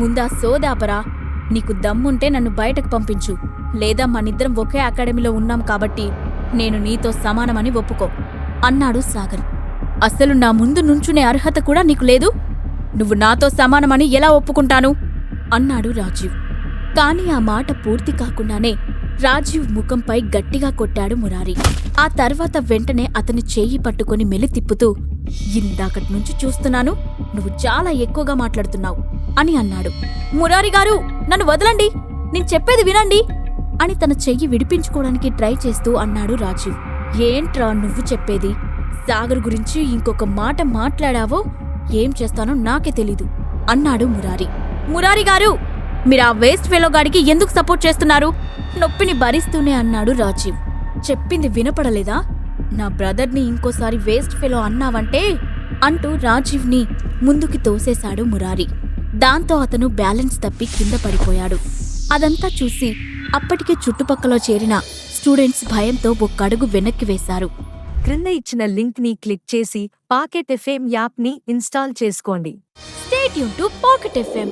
ముందా సోదాపరా. నీకు దమ్ముంటే నన్ను బయటకు పంపించు, లేదా మనిద్దరం ఒకే అకాడమీలో ఉన్నాం కాబట్టి నేను నీతో సమానమని ఒప్పుకో అన్నాడు సాగర్. అసలు నా ముందు నుంచునే అర్హత కూడా నీకు లేదు. నువ్వు నాతో సమానమని ఎలా ఒప్పుకుంటాను అన్నాడు రాజీవ్. కాని ఆ మాట పూర్తి కాకుండానే రాజీవ్ ముఖంపై గట్టిగా కొట్టాడు మురారి. ఆ తర్వాత వెంటనే అతని చేయి పట్టుకుని మెలి తిప్పుతూ, ఇందాకట్నుంచి చూస్తున్నాను, నువ్వు చాలా ఎక్కువగా మాట్లాడుతున్నావు అని అన్నాడు. మురారిగారు, నన్ను వదలండి, నేను చెప్పేది వినండి అని తన చెయ్యి విడిపించుకోవడానికి ట్రై చేస్తూ అన్నాడు రాజీవ్. ఏంట్రా నువ్వు చెప్పేది? సాగర్ గురించి ఇంకొక మాట మాట్లాడావో ఏం చేస్తానో నాకే తెలీదు అన్నాడు మురారి. మురారిగారు, మీరా వేస్ట్ ఫెలోగాడికి ఎందుకు సపోర్ట్ చేస్తున్నారు? నొప్పిని భరిస్తూనే అన్నాడు రాజీవ్. చెప్పింది వినపడలేదా? నా బ్రదర్ని ఇంకోసారి వేస్ట్ ఫెలో అన్నావంటే అంటూ రాజీవ్ని ముందుకి తోసేశాడు మురారి. దాంతో అతను బ్యాలెన్స్ తప్పి కింద పడిపోయాడు. అదంతా చూసి అప్పటికే చుట్టుపక్కల చేరిన స్టూడెంట్స్ భయంతో ఒక్కడుగు వెనక్కి వేశారు. క్రింద ఇచ్చిన లింక్ ని క్లిక్ చేసి పాకెట్ ఎఫ్ఎం యాప్ ని ఇన్స్టాల్ చేసుకోండి. Stay tuned to Pocket FM.